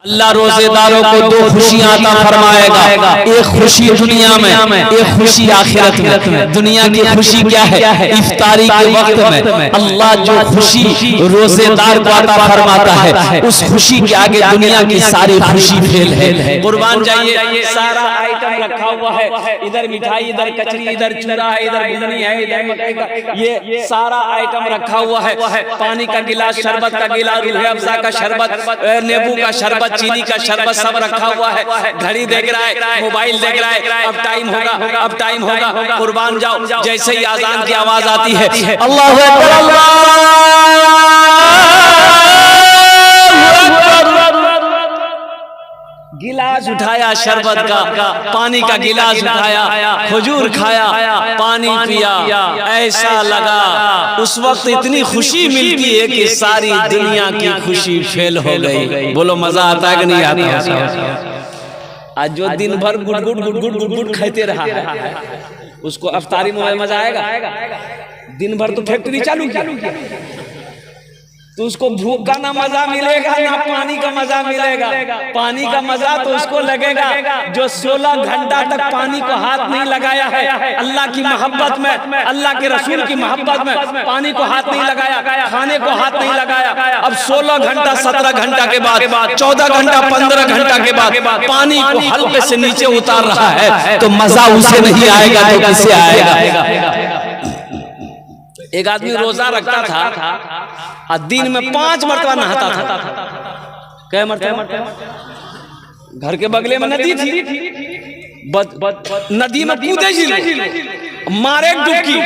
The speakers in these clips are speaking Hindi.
अल्लाह रोजेदारों को दो खुशियां अता फरमाएगा, एक खुशी दुनिया में, एक खुशी आखिरत में। दुनिया की खुशी क्या है? इफ्तारी के वक्त में अल्लाह जो खुशी रोजेदार को अता फरमाता है, उस खुशी के आगे दुनिया की सारी खुशी फेल है। कुर्बान जाइए, सारा आइटम रखा हुआ है, इधर मिठाई, इधर कचरी, इधर चूड़ा है, इधर घुगनी है, इधर मकई का, ये सारा आइटम रखा हुआ है। पानी का गिलास, शरबत का गिलास, रूह अफ़ज़ा का शरबत, नींबू का शरबत, चीनी का शरबत सब रखा हुआ है। घड़ी देख रहा है, मोबाइल देख रहा है, अब टाइम होगा, अब टाइम होगा। कुर्बान जाओ, जैसे ही आजान की आवाज आती है, अल्लाहु अकबर, गिलास उठाया शरबत का, पानी का गिलास उठाया, खजूर खाया, पानी पिया, ऐसा लगा उस वक्त इतनी खुशी मिलती है कि सारी दुनिया की खुशी फेल हो गई। बोलो मजा आता है कि नहीं आता? आज जो दिन भर गुड़ खाते रहा है, उसको अफ्तारी में मजा आएगा? दिन भर तो फैक्ट्री चालू किया, तो उसको भूख का ना मजा मिलेगा, ना पानी का मजा मिलेगा। पानी का मजा तो उसको लगेगा जो 16 घंटा तक पानी को हाथ नहीं लगाया है, अल्लाह की मोहब्बत में, अल्लाह के रसूल की मोहब्बत में पानी को हाथ नहीं लगाया, खाने को हाथ नहीं लगाया। अब 16 घंटा, 17 घंटा के बाद, 14 घंटा, 15 घंटा के बाद पानी को हल्के से नीचे उतार रहा है, तो मजा उसे नहीं आएगा तो किसे आएगा? एक आदमी रोजा रखता था और दिन में 5 मरतबा नहाता था। कै मरतबा? घर के बगले में नदी थी, नदी में कूदे, मारे डुबकी,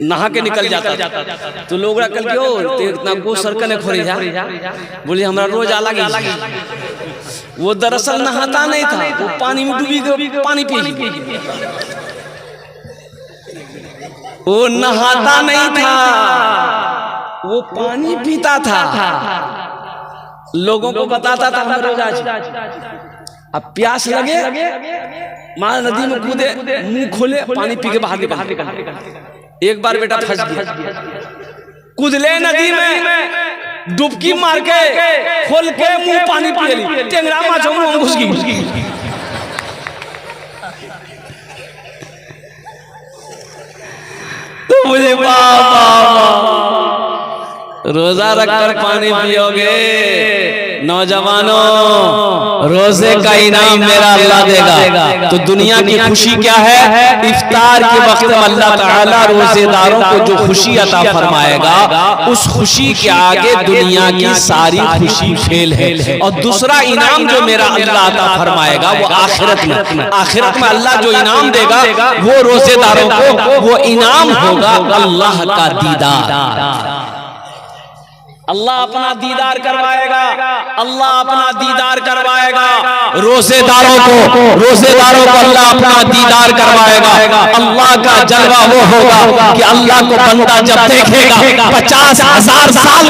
नहा के निकल जाता। तो लोग कल के इतना गो सरकने खोरी जा, बोले हमारा रोज अलग ही। वो दरअसल नहाता नहीं था, वो पानी में डूबी पानी पी, वो नहाता नहीं था, वो पानी पीता था। लोगों को बताता था हम रोज आज। अब प्यास लगे, माँ नदी में कूदे, मुंह खोले, पानी पी के बाहर निकल। एक बार बेटा फंस गया, कूदले नदी में, डुबकी मार के, खोल के मुंह पानी पी ली, टेंगरा माछों में घुस गई। तो मुझे रोजा रखकर पानी पियोगे? नौजवानों, रोजे का इनाम मेरा अल्लाह देगा। तो दुनिया की खुशी क्या है? इफ्तार के वक्त में अल्लाह ताला रोजेदारों को जो खुशी अता फरमाएगा, उस खुशी के आगे दुनिया की सारी खुशी फेल है। और दूसरा इनाम जो मेरा अल्लाह अता फरमाएगा वो आखिरत में, आखिरत में अल्लाह जो इनाम देगा वो रोजेदारों को, वो इनाम होगा अल्लाह का दीदार। अल्लाह अपना दीदार करवाएगा, अल्लाह अपना दीदार करवाएगा रोजेदारों को, रोजेदारों को अल्लाह अपना दीदार करवाएगा। अल्लाह का जलवा वो होगा कि अल्लाह को बंदा जब देखेगा, 50,000 साल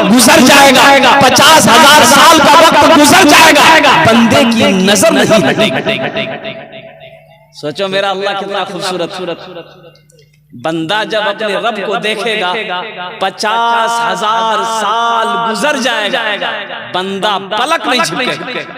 गुजर जाएगा, 50,000 साल का वक्त गुजर जाएगा, बंदे की नजर नहीं हटेगी। सोचो मेरा अल्लाह कितना खूबसूरत। बंदा जब अपने रब को देखेगा, 50,000 साल गुजर जाएगा, बंदा पलक नहीं झपकेगा।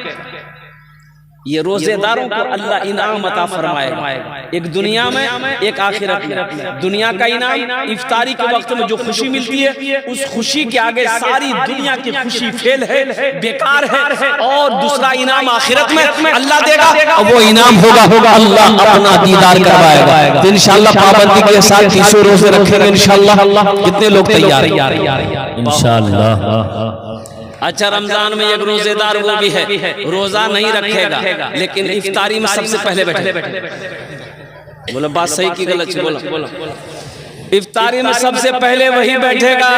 ये रोजेदारों को अल्लाह इनाम अता फरमाएगा, एक दुनिया में, एक आखिरत में। दुनिया का इनाम इफ्तारी के वक्त में जो खुशी मिलती है, उस खुशी के आगे सारी दुनिया की खुशी फेल है, बेकार है। और दूसरा इनाम आखिरत में अल्लाह देगा, वो इनाम होगा अल्लाह अपना दीदार करवाएगा। तो इंशाअल्लाह पाबंदी के साथ 30 रोजे रखेंगे इंशाअल्लाह। कितने लोग तैयार हैं? इंशाअल्लाह। अच्छा, रमजान में एक रोजेदार वो भी है, रोजा नहीं रखेगा लेकिन इफ्तारी में सबसे पहले बैठे। बोलो बात सही की गलत? बोलो। इफ्तारी में सबसे पहले वही बैठेगा,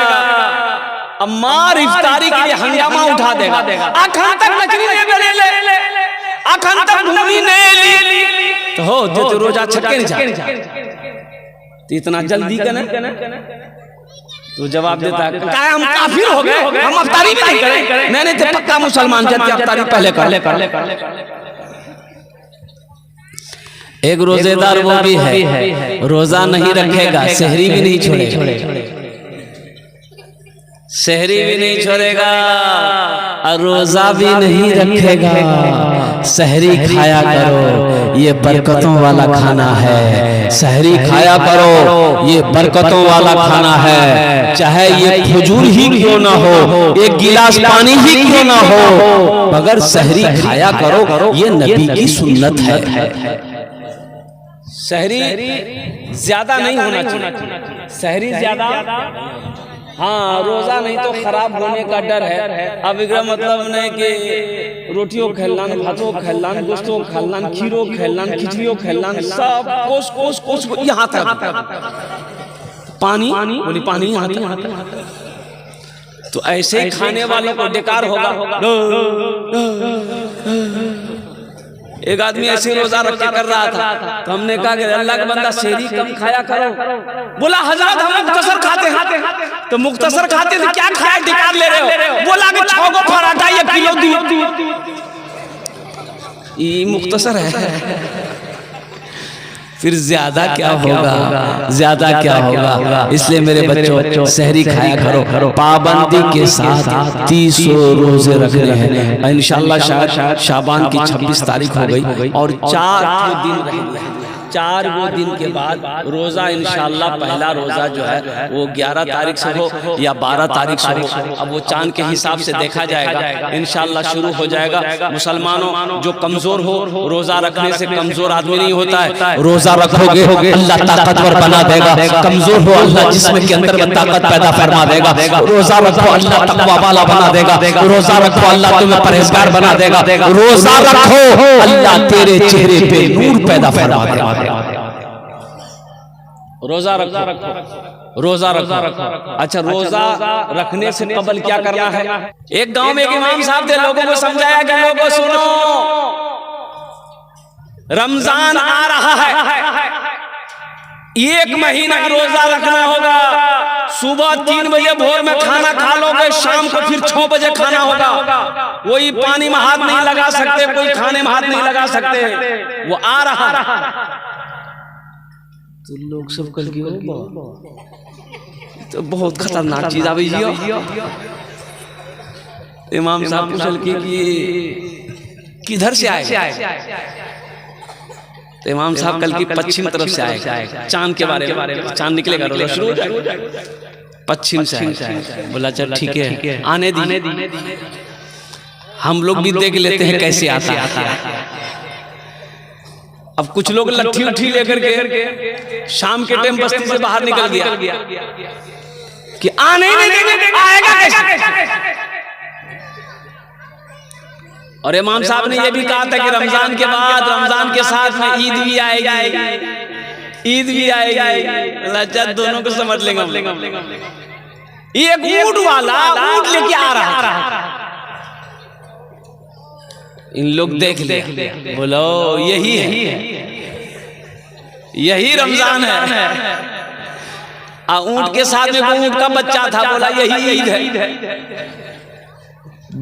अम्मार इफ्तारी के लिए हंगामा उठा देगा। अखन तक नचनी नहीं ले, अखन तक घूमी नहीं ली, तो हो तो रोजा छक्के नहीं जा, इतना जल्दी करना। तो जवाब देता है, हम काफिर हो गए, हम अफ्तारी भी नहीं करें। मैंने तो पक्का मुसलमान जब अफ्तारी पहले कर। एक रोजेदार वो भी है, रोजा नहीं रखेगा, सहरी भी नहीं छोड़ेगा। सहरी भी नहीं छोड़ेगा और रोजा भी नहीं रखेगा। सहरी खाया करो, ये बरकतों वाला खाना है। सहरी खाया करो, ये बरकतों वाला खाना है। चाहे ये खजूर ही क्यों ना हो, एक गिलास पानी ही क्यों ना हो, मगर सहरी खाया करो, ये नबी की सुन्नत है। सहरी ज्यादा नहीं होना चाहिए, सहरी ज्यादा, हाँ रोजा नहीं तो खराब होने का डर है। अब इधर मतलब नहीं कि रोटियों खेलना, भातों खेलना, गोश्तों खेलना, खीरों खेलना, खिचड़ियों खेलना, सब कोस यहाँ तक पानी बोली पानी यहाँ तो ऐसे ही खाने वालों को बेकार होगा। एक आदमी ऐसे रोजा रख के कर रहा था, तो हमने कहा कि अल्लाह का बंदा सहरी कम खाया करो। बोला हजरत हम मुख्तसर खाते हैं। तो मुख्तसर खाते थे क्या खाया डिकार ले रहे हो? बोला कि 6 गो पराठा ये किलो दी। ये मुख्तसर है, फिर ज्यादा क्या होगा, ज्यादा क्या होगा। इसलिए मेरे बच्चों सहरी खाया करो, पाबंदी के साथ 30 रोजे रखने हैं इंशाअल्लाह। शाबान की 26 तारीख हो गई और 4 दिन रहेंगे। 4 दिन के बाद रोजा इंशाअल्लाह पहला रोजा जो है वो 11 तारीख से हो या 12 तारीख से हो, अब वो चांद के हिसाब से देखा जाएगा। इंशाअल्लाह शुरू हो जाएगा। मुसलमानों जो कमजोर हो, रोजा रखने से कमजोर आदमी नहीं होता है। रोजा रखोगे अल्लाह ताकतवर बना देगा, कमजोर हो अल्लाह जिस्म के अंदर में ताकत पैदा फरमा देगा। रोजा रखो अल्लाह तकवा वाला बना देगा। रोजा रखो अल्लाह तुम्हें परहेजगार बना देगा। रोजा रखो अल्लाह तेरे चेहरे पे नूर पैदा फरमा देगा। रोजा रखो, रोजा रखो। अच्छा, रोजा रखने से कबल क्या करना है? एक गांव में एक इमाम साहब थे, लोगों को समझाया कि लोगों सुनो, रमजान आ रहा है, 1 महीना रोजा रखना होगा। सुबह 3 बजे भोर में खाना खा लोगे, शाम को फिर 6 बजे खाना होगा। कोई पानी में हाथ नहीं लगा सकते, कोई खाने में हाथ नहीं लगा सकते। वो आ रहा है तो लोग सब कल की तो बहुत खतरनाक चीज अभी जियो। इमाम साहब पूछल कि किधर से आए? तो इमाम साहब कल की पश्चिम तरफ से आए। चांद के बारे में, चांद निकलेगा रोजा शुरू हो जाएगा, पश्चिम से आए। बोला चल ठीक है, आने दी, हम लोग भी देख लेते हैं कैसे आता है। अब कुछ लोग लट्ठी उठी लेकर के शाम के टाइम बस्ती से बाहर निकल गया कि आने आएगा कैसे। और इमाम साहब ने यह भी कहा था कि रमजान के बाद, रमजान के साथ में ईद भी आएगी, ईद भी आएगी। अच्छा, दोनों को समझ लेंगे। ये ऊंट वाला ऊंट लेके आ रहा है, इन लोग देख ले, बोलो यही है, यही रमजान है। ऊंट के साथ में ऊंट का बच्चा था, बोला यही ईद है।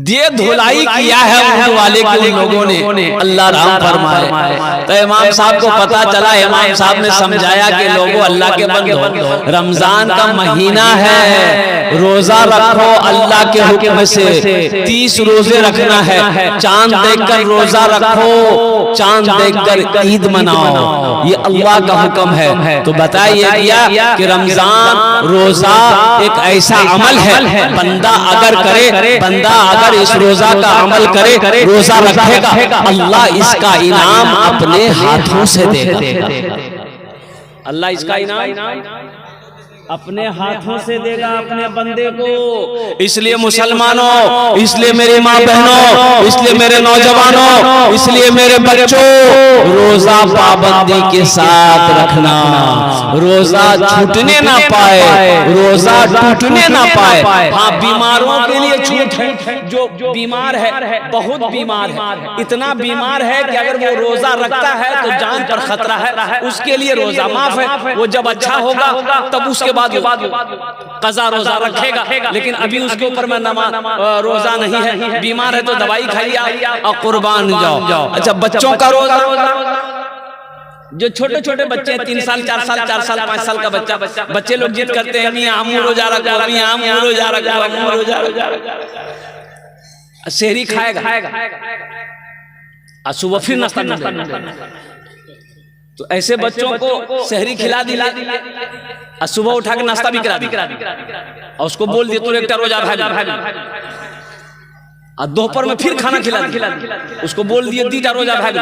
ये धुलाई किया है ऊंट वाले के उन लोगों ने, अल्लाह राम फरमाए। तो इमाम साहब को पता चला, इमाम साहब ने समझाया कि लोगों अल्लाह के बंदो, रमजान का महीना है, रोजा रखो अल्लाह के हुक्म से। 30 रोजे रखना है, चांद देखकर रोजा रखो, चांद देखकर ईद मनाओ, ये अल्लाह का हुक्म है। तो बताइए गया कि रमजान रोजा एक ऐसा अमल है, बंदा अगर करे, बंदा अगर इस रोजा का अमल करे, रोजा रखेगा, अल्लाह इसका इनाम अपने हाथों से देगा। अल्लाह इसका इनाम अपने हाथों से देगा अपने बंदे को। इसलिए मुसलमानों, इसलिए मेरी माँ बहनों, इसलिए मेरे नौजवानों, इसलिए मेरे बच्चों, रोजा पाबंदी के साथ रखना, रोजा छूटने ना पाए, रोजा टूटने ना पाए। हाँ, बीमारों के लिए छूट है, जो बीमार है, बहुत बीमार है, इतना बीमार है कि अगर वो रोजा रखता है तो जान पर खतरा है, उसके लिए रोजा माफ है। वो जब अच्छा होगा तब उसके बाद कज़ा रोजा रखेगा, लेकिन अभी उसके ऊपर में रोजा नहीं है, बीमार है तो दवाई खाइए और कुर्बान जाओ। अच्छा, बच्चों का रोजा, जो छोटे छोटे बच्चे 3 साल 4 साल 4 साल 5 साल का बच्चा, बच्चे लोग जिद करते हैं मियां हम रोजा रखो, मियां हम रोजा रखो, हम रोजा रखो, सेहरी खाएगा और सुबह फिर नाश्ता। तो ऐसे बच्चों को सेहरी खिला दी और सुबह उठा के नाश्ता भी करा दी और उसको बोल दिया तू एक रोजा भाग, और दोपहर में फिर खाना खिला दी, उसको बोल दिए 2 रोजा भाग,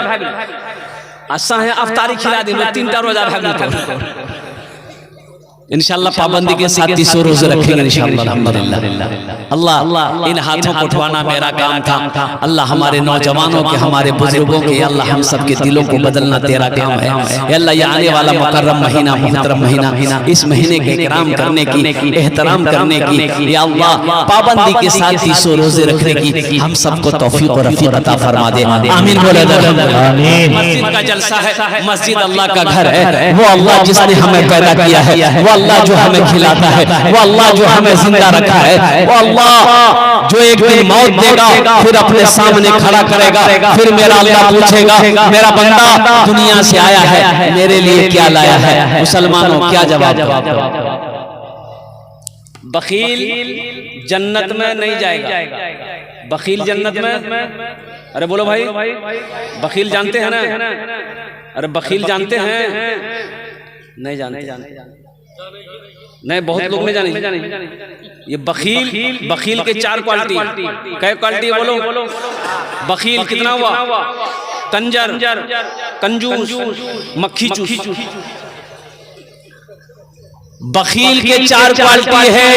असा है अफ्तारी खिला दी, मैं 3 रोजा भाग लेता हूं। इंशाअल्लाह पाबंदी के साथ 300 रोजे रखेंगे इंशाअल्लाह अल्हम्दुलिल्लाह। अल्लाह इन हाथों को उठवाना मेरा काम था। अल्लाह हमारे नौजवानों के, हमारे बुजुर्गों के, अल्लाह हम सब के दिलों को बदलना तेरा काम है। अल्लाह ये आने वाला मुकर्रम महीना, मुहतरम महीना, इस महीने के इकराम करने की, एहतराम करने की, या अल्लाह पाबंदी के साथ 300 रोजे रखने की हम सबको तौफीक और रफीक अता फरमा दे। आमीन बोले आमीन। मस्जिद का जलसा है, मस्जिद अल्लाह का घर है। वो अल्लाह जिसने हमें पैदा किया है, वो अल्लाह जो हमें खिलाता है, वो अल्लाह जो हमें जिंदा रखा है, वो अल्लाह जो एक दिन मौत देगा फिर अपने सामने खड़ा करेगा। फिर मेरा अल्लाह पूछेगा मेरा बंदा दुनिया से आया है, मेरे लिए क्या लाया है? मुसलमानों क्या जवाब? बखील जन्नत में नहीं जाएगा। बखील जन्नत में, अरे बोलो भाई, बखील जानते हैं ना? अरे बखील जानते हैं? नहीं जानते, नहीं बहुत लोग नहीं जाने। ये बखील के 4 क्वालिटी, क्या क्वालिटी है बोलो? बखील कितना हुआ? कंजर, कंजूस, मक्खी चूस। बखील के 4 क्वालिटी है।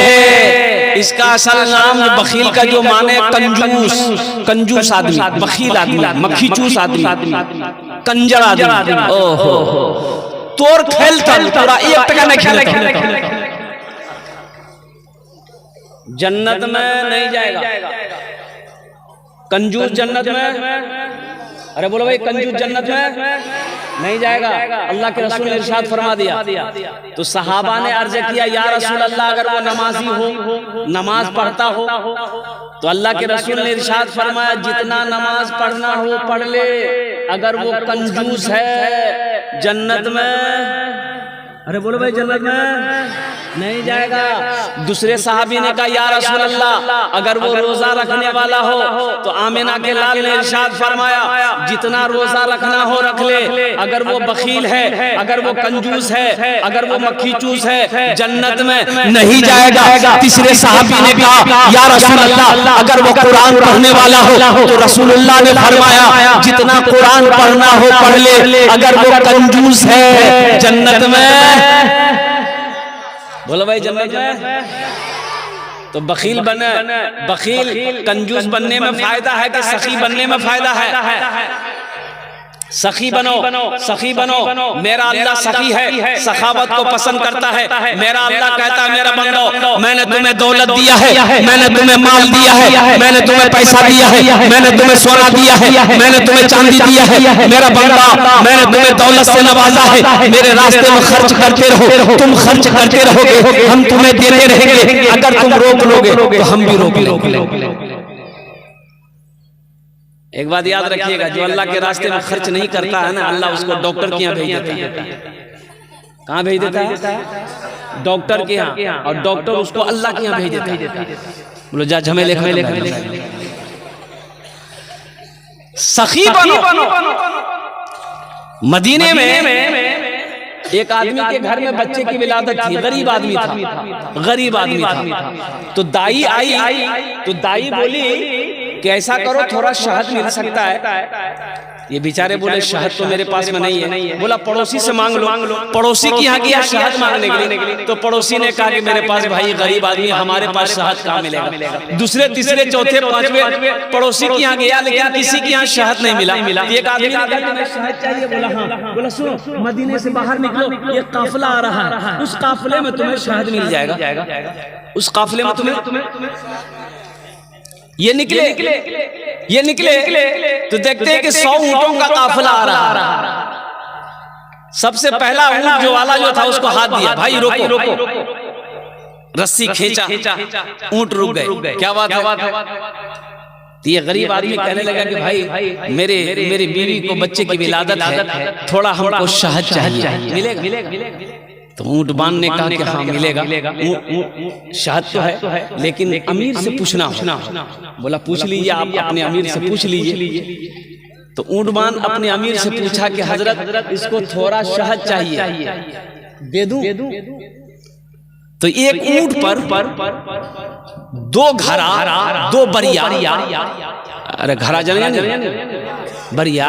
इसका असल नाम बखील का जो माने कंजूस, कंजूस आदमी, बखील आदमी, मक्खी चूस आदमी, कंजर आदमी। ओहो तोर खेलता पूरा 1 टका नहीं खेलता। जन्नत में नहीं जाएगा। कंजूस जन्नत में, अरे बोलो भाई कंजूस जन्नत में नहीं जाएगा। अल्लाह के रसूल ने इरशाद फरमा दिया। तो सहाबा ने अर्ज किया या रसूल अल्लाह अगर वो नमाजी हो, नमाज पढ़ता हो, तो अल्लाह के रसूल ने इरशाद फरमाया जितना नमाज पढ़ना हो पढ़ ले, अगर वो कंजूस है जन्नत में, अरे बोलो भाई जन्नत में नहीं जाएगा। दूसरे साहबी ने कहा या रसूल अल्लाह अगर वो रोजा रखने वाला हो, तो आमिना के लाल ने इरशाद फरमाया जितना रोजा रखना हो रख ले, अगर वो बखील है, अगर वो कंजूस है, अगर वो मक्खी चूस है, जन्नत में नहीं जाएगा। तीसरे साहबी ने कहा या रसूल अल्लाह अगर वो कुरान पढ़ने वाला हो, तो रसूलुल्लाह ने फरमाया जितना कुरान पढ़ना हो पढ़ ले, अगर वो कंजूस है जन्नत में, बोलो भाई जन्नत में। तो बखील बने, बखील कंजूस बनने में फायदा है कि सखी बनने में फायदा है? सखी बनो, सखी बनो। मेरा अल्लाह सखी है, सखावत को पसंद करता है। मेरा अल्लाह कहता है मेरा बंदो मैंने तुम्हें दौलत दिया है, मैंने तुम्हें माल दिया है, मैंने तुम्हें पैसा दिया है, मैंने तुम्हें सोना दिया है, मैंने तुम्हें चांदी दिया है। मेरा बंदा मैंने तुम्हें दौलत से नवाजा है, मेरे रास्ते में खर्च करते रहो, तुम खर्च करते रहोगे, हम तुम्हें देते रहेंगे। अगर तुम रोक लोगे तो हम भी रोक लेंगे। एक बात याद रखिएगा, जो अल्लाह के रास्ते में खर्च नहीं करता है ना, अल्लाह उसको डॉक्टर के यहाँ भेज देता है। कहाँ भेज देता है? डॉक्टर के यहाँ, और डॉक्टर उसको अल्लाह के यहाँ भेज देता है। बोलो जा झमेले खमेले। सखी बनो। मदीने में एक आदमी के घर में बच्चे की विलादत थी, गरीब आदमी था, गरीब आदमी था। तो दाई आई, तो दाई बोली कि ऐसा करो थोड़ा शहद मिल सकता है। ये बेचारे बोले शहद तो मेरे पास में नहीं है। बोला पड़ोसी से मांग लो। पड़ोसी की यहाँ गया शहद मांगने के लिए, तो पड़ोसी ने कहा कि मेरे पास भाई गरीब आदमी, हमारे पास शहद कहाँ मिलेगा। दूसरे तीसरे चौथे पांचवें पड़ोसी की यहाँ गया, लेकिन किसी की यहाँ शहद नहीं मिला। एक आदमी ने कहा शहद चाहिए। बोला हाँ। बोला सुनो मदीने से बाहर निकलो, ये काफिला आ रहा है, उस काफिले में तुम्हें शहद मिल जाएगा। उस काफिले में तुम्हें ये निकले तो देखते हैं कि 100 ऊंटों का काफिला आ रहा। सबसे पहला ऊंट जो वाला जो था उसको हाथ दिया, भाई रोको। रस्सी खींचा, ऊंट रुक गए। क्या बात है? तो ये गरीब आदमी कहने लगा कि भाई मेरी बीवी को बच्चे की विलादत है, थोड़ा हमको शहद चाहिए, मिलेगा? तो ऊंटबान ने कहा कि हाँ मिलेगा, शहद तो है लेकिन अमीर से पूछना। बोला पूछ लीजिए, आप अपने अमीर से पूछ लीजिए। तो ऊंटबान अपने अमीर से पूछा कि हजरत इसको थोड़ा शहद चाहिए, दे दूं? तो एक ऊंट पर 2 घड़ा 2 बरिया, अरे घड़ा जाने बरिया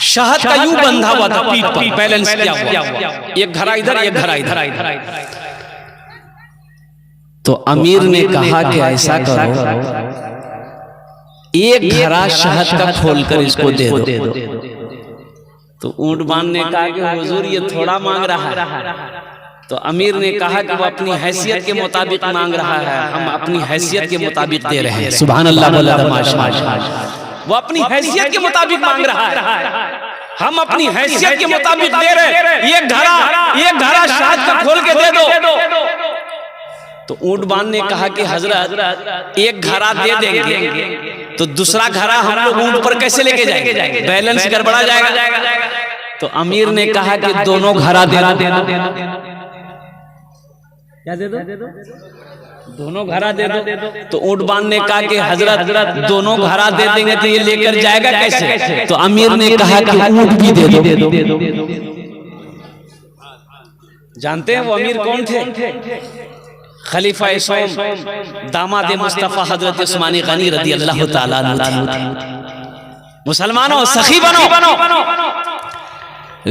शहद का यूं बंधा हुआ था, पीठ पर बैलेंस किया हुआ, एक घड़ा इधर एक घड़ा इधर। तो अमीर ने कहा कि ऐसा करो, एक घड़ा शहद का खोलकर इसको दे दो। तो ऊंटबान ने कहा कि हुजूर ये थोड़ा मांग रहा है। तो अमीर ने कहा कि वो अपनी हैसियत के मुताबिक मांग रहा है, हम अपनी हैसियत के मुताबिक दे रहे हैं। सुभान अल्लाह, वो अपनी हैसियत के मुताबिक मांग रहा है, हम अपनी हैसियत के मुताबिक दे रहे हैं। एक घड़ा शहद का खोल के दे दो। तो ऊंटबान ने कहा कि हजरत एक घड़ा दे देंगे तो दूसरा घड़ा हम लोग ऊंट पर कैसे लेके जाएंगे, बैलेंस गड़बड़ा जाएगा। तो अमीर ने कहा कि दोनों घड़ा दे दो। क्या दे दो? दोनों घड़ा दे दो। तो ऊंटबान ने कहा कि हजरत दोनों घड़ा दे देंगे तो ये लेकर जाएगा कैसे? तो अमीर ने कहा कि ऊंट भी दे दो। जानते हैं वो अमीर कौन थे? खलीफा सोम दामाद मुस्तफा हजरत उस्मानी गनी रदी अल्लाह ताला अन्हु। मुसलमानों सखी बनो।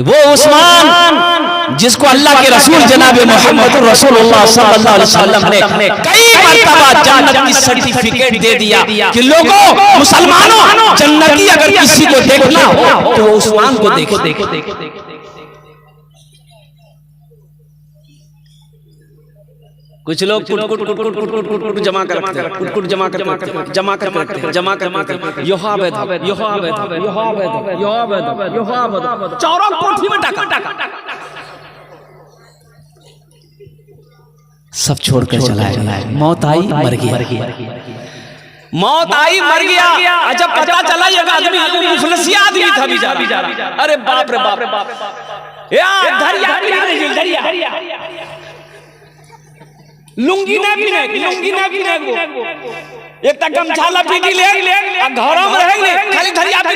वो उस्मान जिसको अल्लाह के रसूल जनाब मोहम्मद रसूलुल्लाह सल्लल्लाहु अलैहि वसल्लम ने कई मर्तबा जन्नत की सर्टिफिकेट दे दिया कि लोगों मुसलमानों जन्नती अगर किसी को देखना हो तो वो उस्मान को देखो। कुछ लोग कुट जमा कर रखते हैं, कुट जमा कर चौरों कोठी में टाका सब छोड़कर चला गया। मौत आई मर गया, मौत आई मर गया। जब पता चला ये आदमी मुफलसिया आदमी था बेचारा, अरे बाप रे बाप, लुंगी ना भी एक तक गमछा लपेटी ले घरों में रहेंगे खाली धरिया पे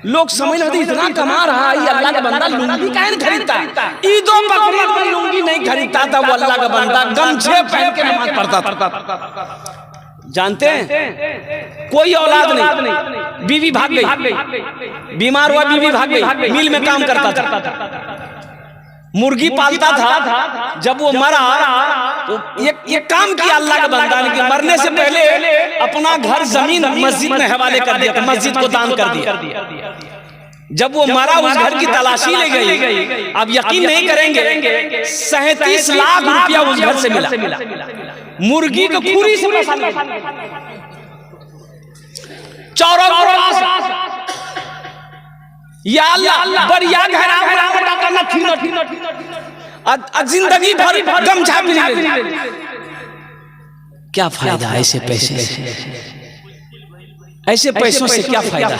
लोग समझ रहे इतना कमा रहा है अल्लाह का बंदा लुंगी काहे नहीं खरीदता? ईदों बकरीद में लुंगी नहीं खरीदता था वो अल्लाह का बंदा गमछे पहन के नमाज पढ़ता था। जानते हैं कोई औलाद नहीं, बीवी भाग गई, बीमार हुआ बीवी भाग गई, मिल में काम करता था, मुर्गी पालता था। जब वो मरा तो ये काम किया अल्लाह का बंदा ने कि मरने से पहले अपना घर जमीन मस्जिद में हवाले कर दिया, मस्जिद को दान कर दिया। जब वो मरा उस घर की तलाशी ले गई। अब यकीन नहीं करेंगे 37 लाख रुपया उस घर से मिला, मुर्गी को पूरी से या अल्लाह बढ़िया घरा जिंदगी भर गमछा पहन। क्या फायदा ऐसे पैसे, ऐसे पैसों से क्या फायदा?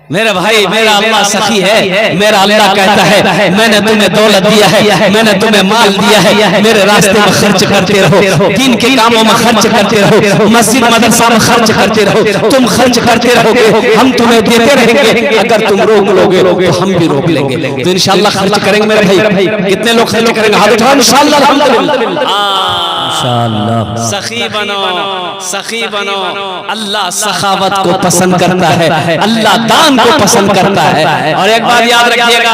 मेरा भाई मेरा अल्लाह सखी है, मेरा अल्लाह कहता है मैंने तुम्हें दौलत दिया है, मैंने तुम्हें माल दिया है, मेरे रास्ते में खर्च करते रहो, दीन के कामों में खर्च करते रहो, मस्जिद मदरसा में खर्च करते रहो, तुम खर्च करते रहोगे हम तुम्हें देते रहेंगे। अगर तुम रोक लोगे तो हम भी रोक लेंगे। तो इंशाअल्लाह खर्च करेंगे मेरे भाई। कितने लोग खर्च करेंगे? हाथ उठाओ इंशाअल्लाह। सखी बनो, सखी बनो। अल्लाह सखावत को पसंद करता है, अल्लाह दान को पसंद करता है। और एक बात याद रखिएगा,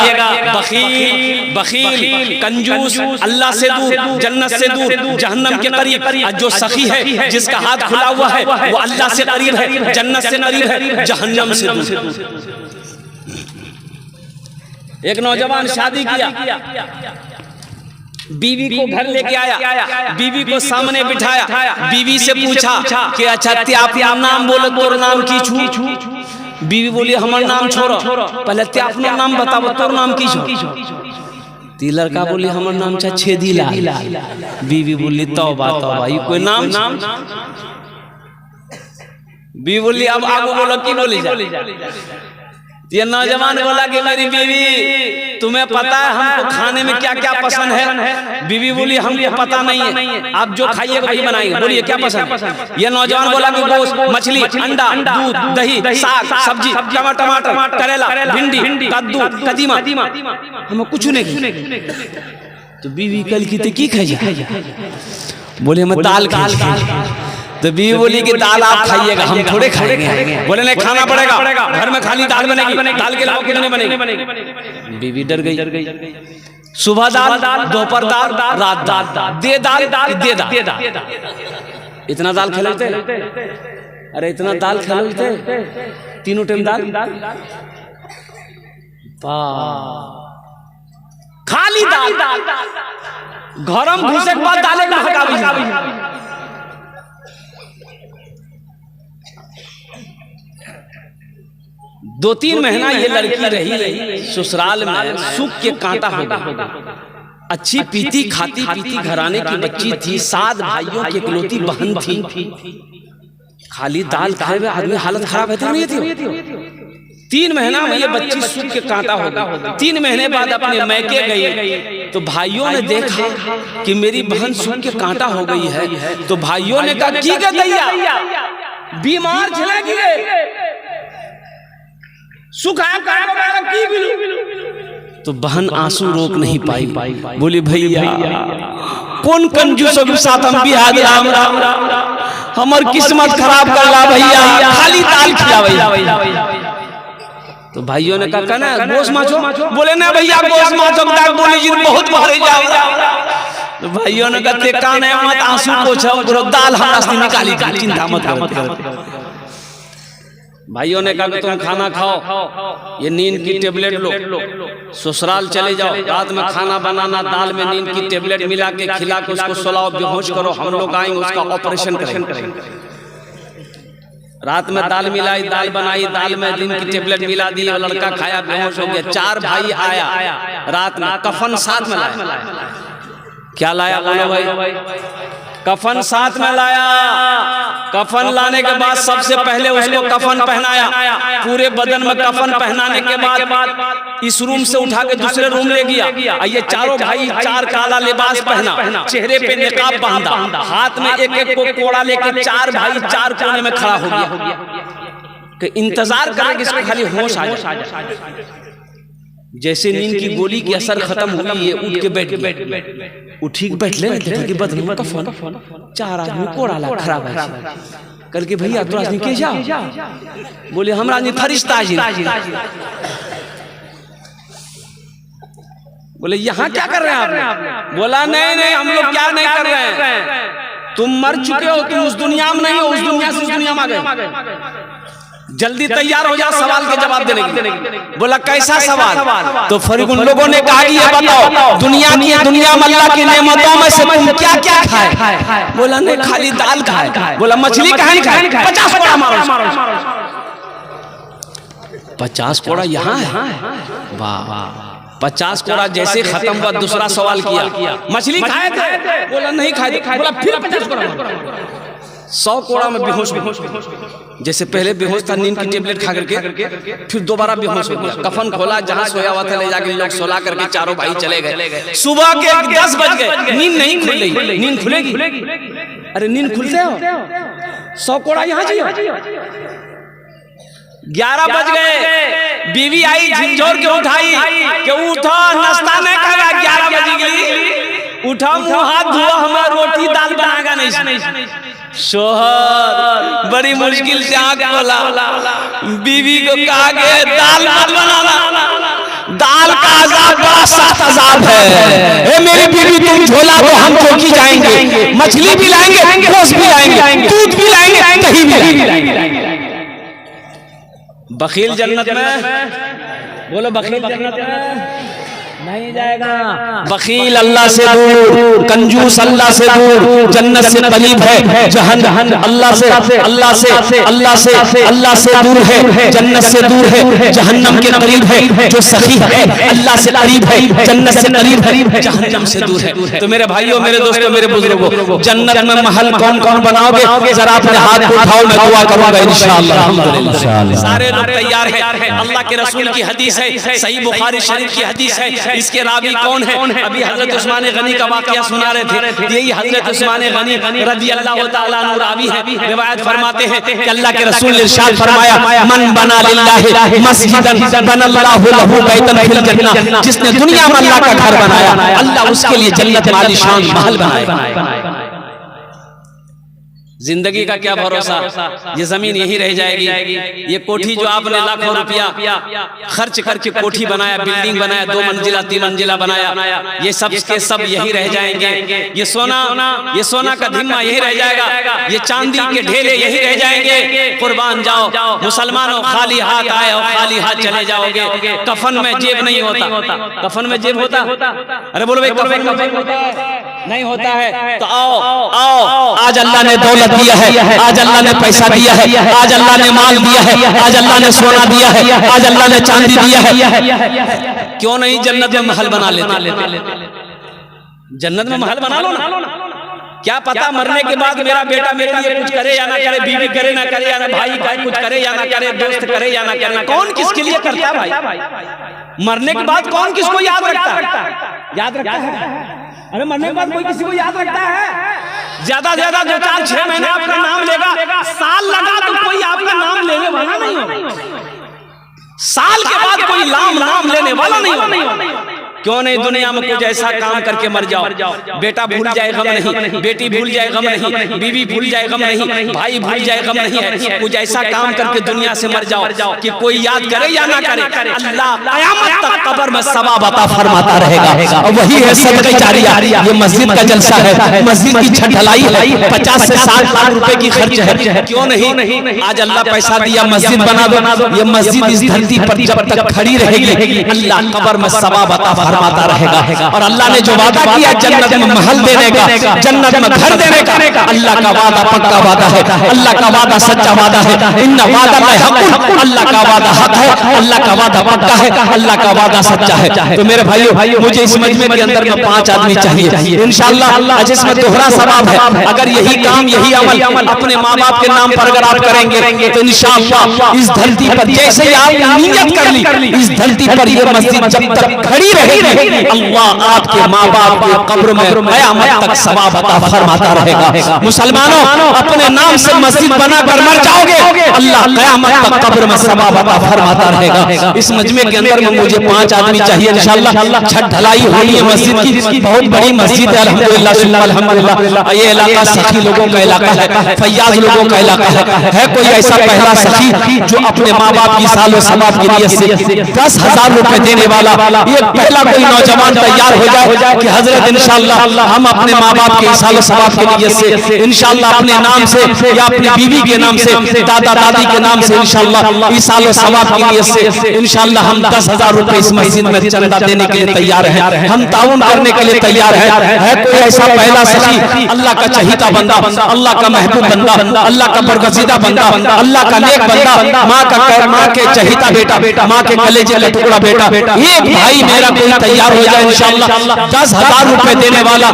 बखील बखील कंजूस अल्लाह से दूर, जन्नत से दूर, जहन्नम के करीब। जो सखी है जिसका हाथ खुला हुआ है वो अल्लाह से करीब है, जन्नत से करीब है, जहन्नम से दूर। एक नौजवान शादी किया, बीवी को घर लेके आया, बीवी को सामने बिठाया, बीवी से पूछा कि अच्छा ते अपना नाम बोलो, तोर नाम की छू? बीवी बोली हमार नाम छोड़ो, पहले ते अपना नाम बताओ, तोर नाम की छू? ती लड़का बोली हमार नाम छा छेदीलाल। बीवी बोली तौबा तौबा, ये कोई नाम? बीवी बोली अब आगो बोलो की बोली जा। ये नौजवान बोला कि मेरी बीवी तुम्हें पता है हमको खाने में क्या क्या पसंद है? बीवी बोली हमको पता नहीं है, आप जो खाइएगा वही बनाएंगे, बोलिए क्या पसंद है? ये नौजवान बोला कि गोश्त, मछली, अंडा, दूध, दही, साग, सब्जी, टमाटर, करेला, भिंडी, कद्दू, कदीमा, हमें कुछ नहीं। तो बीवी कल की खाई? बोले हम दाल खाएंगे। तो बीवी बोली कि दाल आप खाइएगा, हम थोड़े खाएंगे। बोले नहीं खाना पड़ेगा, घर में खाली दाल बनेगी, दाल के अलावा कितने बनेगी? बीवी डर गई। सुबह दाल, दोपहर दाल, रात दाल, दे दाल। इतना दाल खा लेते? अरे इतना दाल खा लेते, तीनों टाइम दाल, खाली दाल, घरम घुसे के बाद दाले महकावी। 2-3 महीना ये लड़की रही ससुराल में, सुख के कांटा हो गया। अच्छी पीती खाती पीती घराने की बच्ची थी, 7 भाइयों की इकलौती बहन थी। खाली दाल खाए हुए आदमी हालत खराब है नहीं थी। 3 महीना में ये बच्ची सुख के कांटा हो गई। 3 महीने बाद अपने मैके गई तो भाइयों ने देखा कि मेरी बहन सुख के कांटा हो गई है। तो भाइयों ने कहा ठीक है दैया, बीमार चलेगी सुख तो बहन आंसू रोक नहीं पाई। बोली भैया कौन कंजूसों के साथ हम बिहार हमार किस्मत खराब कर ला भैया, खाली दाल खिला भैया। तो भाइयों ने कहा ना गोश्त माचो, बोले ना भैया गोश्त माचो, बोले जी बहुत मारे जाओ। तो भाइयों ने कहा कान है मत आंसू पोछो, दाल हमारा निकाली, चिंता मत करो। भाइयों ने कहा कि तुम खाना खाओ, ये नींद की टेबलेट लो, ससुराल चले जाओ, रात में खाना बनाना, दाल में नींद की टेबलेट मिला के खिला के उसको सुलाओ, बेहोश करो, हम लोग आएंगे उसका ऑपरेशन करेंगे। रात में दाल मिलाई, दाल बनाई, दाल में नींद की टेबलेट मिला दी, लड़का खाया, बेहोश हो गया। 4 भाई आया रात में, कफन साथ में लाया। क्या लाया बोलो भाई? कफन साथ में लाया। कफन लाने के बाद सबसे पहले उसको कफन पहनाया, पूरे बदन में कफन पहनाने के बाद इस रूम से उठा के दूसरे रूम ले गया। ये चारों भाई 4 काला लिबास पहना, चेहरे पे निकाब बांधा, हाथ में एक को कोड़ा लेके 4 भाई 4 कोने में खड़ा हो गया कि इंतजार करें कि इसको खाली होश आ जाए। जैसे नींद की गोली की असर खत्म हुई, ये उठ के बैठ उठी बैठ ले कि बदन में कफन, 4 आदमी कोड़ा ला खराब है। कल के भैया तो आदमी के जाओ, बोले हमरा आदमी फरिश्ता जी। बोले यहाँ क्या कर रहे हैं आप? बोला नहीं हम लोग क्या नहीं कर रहे हैं, तुम मर चुके हो, तुम उस दुनिया में नहीं हो, उस दुनिया से उस दुनिया में आ गए, जल्दी तैयार हो जाओ सवाल के जवाब देने के लिए। बोला कैसा सवाल? तो फिर उन लोगों ने कहा ये बताओ दुनिया में अल्लाह की नेमतों में से तुम क्या क्या खाए? बोला नहीं खाली दाल खाए। बोला मछली खाए? 50 कोड़ा मारो। 50 कोड़ा यहाँ है? वाह। 50 कोड़ा जैसे खत्म हुआ दूसरा सवाल किया, मछली खाए थे? बोला नहीं खाए। बोला फिर 50 कोड़ा। 100 कोड़ा में बेहोश। जैसे पहले बेहोश था नींद की टेबलेट खा करके, फिर दोबारा बेहोश हो गया। कफन खोला, जहां सोया हुआ था ले जाके लोग सोला करके चारों भाई चले गए। सुबह के 10 बज गए, नींद नहीं खुल रही। नींद खुलेगी? अरे नींद खुलते हो? 100 कोड़ा यहाँ जी। 11 बज गए, बीवी आई झिंझोर के उठाई कि उठो नाश्ता नहीं करेगा, 11 बज गई, उठा मुंह हाथ धोआ, हमें रोटी दाल बनाएगा नहीं। शोहर बड़ी मुश्किल से आंख खोला, बीवी को कहा कि दाल मत बनाना, दाल का अजाब बड़ा सख्त अजाब है। मेरी बीवी तुम झोला तो हम चौकी जाएंगे, मछली भी लाएंगे, गोश्त भी लाएंगे, दूध भी लाएंगे, दही भी लाएंगे। बखील जन्नत में, बोलो बखील जन्नत में। नहीं जाएगा। वकील अल्लाह से दूर, कंजूस अल्लाह से दूर, जन्नत से करीब है, जहन्नम अल्लाह से दूर है, जन्नत से दूर है, जहन्नम के करीब है। जो सखी है अल्लाह से करीब है, जन्नत से करीब है, जहन्नम से दूर है। तो मेरे भाइयों, मेरे दोस्तों, मेरे बुजुर्गों, जन्नत में महल कौन कौन बनाओगे? जरा अपने हाथ को उठाओ, मैं दुआ करूंगा इंशाअल्लाह। अल्हम्दुलिल्लाह सारे लोग तैयार है। अल्लाह के रसूल की हदीस है, सही बुखारी शरीफ की हदीस है। इसके रावी कौन है? अभी हजरत उस्मान गनी का वाकया सुना रहे थे। यही हजरत उस्मान गनी रज़ी अल्लाह तआला अन्हु रावी है। रिवायत फरमाते हैं कि अल्लाह के रसूल ने इरशाद फरमाया, मन बना लिल्लाहि मस्जिदन बनल्लाहु लहु बैतन फिल जन्नह। जिसने दुनिया में अल्लाह का घर बनाया, अल्लाह उसके लिए जन्नत में आलीशान महल बनाएगा। जिंदगी का क्या भरोसा, ये जमीन यही रह जाएगी। ये कोठी जो आपने लाखों रुपया खर्च करके कोठी बनाया, बिल्डिंग बनाया, 2 मंजिला 3 मंजिला बनाया, ये सब के सब यही रह जाएंगे। ये सोना का धिम्मा यही रह जाएगा। ये चांदी के ढेले यही रह जाएंगे। कुर्बान जाओ मुसलमानों, खाली हाथ आए और खाली हाथ चले जाओगे। कफन में जेब नहीं होता। कफन में जेब होता? अरे बोलो भाई, कफन में जेब होता है? नहीं होता है। तो आओ, आज अल्लाह ने दौलत दिया है, आज अल्लाह ने पैसा दिया है, आज अल्लाह ने माल दिया है, आज अल्लाह ने सोना दिया है, आज अल्लाह ने चांदी दिया है। क्यों नहीं जन्नत में महल बना लेते? जन्नत में महल बना लो ना। क्या पता मरने के बाद मेरा बेटा मेरे लिए कुछ करे या ना करे, बीवी करे ना करे, या ना भाई का कुछ करे या ना करे, दोस्त करे या ना करे। कौन किसके लिए करता है भाई? मरने के बाद कौन किसको याद रखता है? अरे मरने के बाद कोई किसी को याद रखता है? ज्यादा से ज्यादा 2-4-6 महीने आपका नाम लेगा, साल लगा तो कोई आपका नाम लेने वाला नहीं होगा। साल के बाद कोई नाम लेने वाला नहीं होगा। क्यों नहीं? दुनिया में कुछ ऐसा काम करके मर जाओ, बेटा भूल जाए गम नहीं, बेटी भूल जाए गम नहीं, बीवी भूल जाए गम नहीं, भाई भूल जाए गम नहीं है। कुछ ऐसा काम करके दुनिया से मर जाओ कि कोई याद करे या ना करे, अल्लाह क़यामत तक कब्र में सवाब अता फरमाता रहेगा। और वही है सदक़े जारिया। ये मस्जिद का जलसा है, मस्जिद की छत ढलाई है, 50 से 60 लाख रुपए की खर्च है। क्यों नहीं? आज अल्लाह पैसा दिया, मस्जिद बना दो। ये मस्जिद इस धरती पर जब तक खड़ी रहेगी, अल्लाह कब्र में सवाब अता फरमाता रहेगा। और अल्लाह ने जो वादा किया जन्नत में महल देने का, जन्नत में घर देने का, अल्लाह का वादा पक्का वादा है, अल्लाह का वादा सच्चा वादा है। इन्ना वादा हक़, अल्लाह का वादा हक है, अल्लाह का वादा पक्का है, अल्लाह का वादा सच्चा है। तो मेरे भाइयों, मुझे इस मजमे के अंदर में 5 आदमी चाहिए इंशाअल्लाह, जिसमें दोहरा सवाब है। अगर यही काम, यही अमल अपने माँ बाप के नाम पर अगर आप करेंगे तो इंशाअल्लाह इस धरती पर, जैसे ही आप नियत कर ली, इस धरती पर यह मस्जिद जब तक खड़ी रहेगी, अल्लाह आपके माँ बाप के कब्र में क़यामत तक सवाब अता फरमाता रहेगा। मुसलमानों, अपने नाम से मस्जिद बनाकर मर जाओगे, अल्लाह क़यामत तक कब्र में सवाब अता फरमाता रहेगा। इस मजमे के अंदर में मुझे 5 आदमी चाहिए इंशाअल्लाह। छत ढलाई होनी है मस्जिद की, बहुत बड़ी मस्जिद है अल्हम्दुलिल्लाह अल्हम्दुलिल्लाह। ये इलाका सखी लोगों का इलाका है, फैयाज लोगों का इलाका है। कोई ऐसा पहला सखी जो अपने माँ बाप की सालों सवाब की नियत से 10,000 रुपए देने वाला? ये पहला कोई नौजवान तैयार हो जाए कि हजरत इंशाअल्लाह हम अपने माँ बाप के सालों सवाब की नियत से इंशाअल्लाह अपने नाम से या अपनी बीवी के नाम से, दादा दादी के नाम से इंशाअल्लाह इस सालों सवाब की नियत से इंशाअल्लाह हम 10,000 रुपए इस मस्जिद में चंदा देने के लिए तैयार हैं, हम ताउन करने के लिए तैयार है। कोई ऐसा पहला सखी, अल्लाह का चहीता बंदा, अल्लाह का महबूब बंदा, अल्लाह का बरगज़ीदा बंदा, अल्लाह का नेक बंदा, माँ के चहीता बेटा, माँ के कलेजे का टुकड़ा बेटा, एक भाई मेरा कोई तैयार हो जाए इंशाअल्लाह 10,000 रुपए देने वाला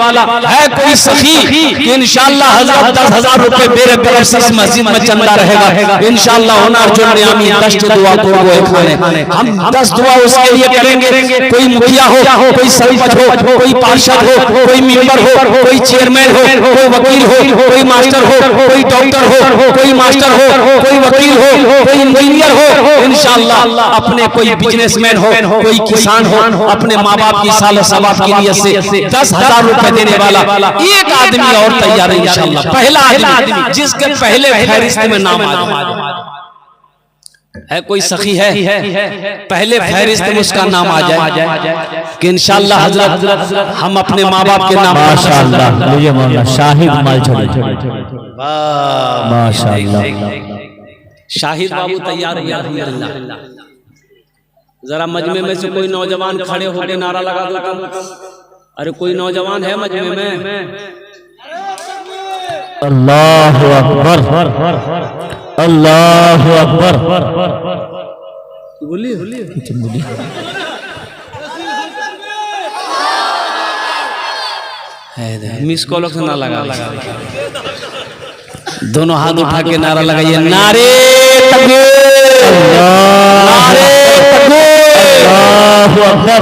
है कोई सखी कि इंशाअल्लाह हजरत 10,000 रुपए मेरे तरफ से इस मस्जिद में चंदा रहेगा इंशाअल्लाह। होनार जो आमीन 10 दुआ को खाने हम 10 दुआ उसके लिए करेंगे। कोई मुखिया हो, कोई सरपंच हो, कोई पार्षद हो, कोई मेंबर हो, कोई चेयरमैन हो, कोई वकील हो, कोई मास्टर हो, कोई डॉक्टर हो, कोई मास्टर हो, कोई वकील हो, कोई इंजीनियर हो, इंशाअल्लाह अपने कोई बिजनेसमैन हो, कोई किसान हो, अपने माँ बाप की साल सवाब की नियत से 10,000 रुपए देने वाला एक आदमी और तैयार है इंशाअल्लाह। पहला आदमी जिसके पहले फहरिस्त में नाम है कोई सखी है, पहले फहरिस्त में उसका नाम आ जाए कि इंशाअल्लाह हजरत हम अपने माँ बाप के नाम माशाअल्लाह मुझे मौला शाहिद माशाअल्लाह शाहिद बाबू तैयार है। जरा मजमे में से कोई नौजवान खड़े होकर नारा लगा दो। अरे कोई नौजवान है मजमे में? अल्लाह अकबर, अल्लाह अकबर। बोलिए मिस कॉल से ना लगा। दोनों हाथ उठा के नारा लगाइए, नारे तकबीर, नारे तकबीर, अल्लाहु अकबर।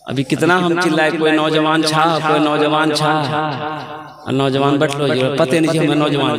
अभी कितना हम चिल्लाए, कोई नौजवान छा, कोई नौजवान छा। नौजवान बैठ लो, पते नहीं हमें नौजवान।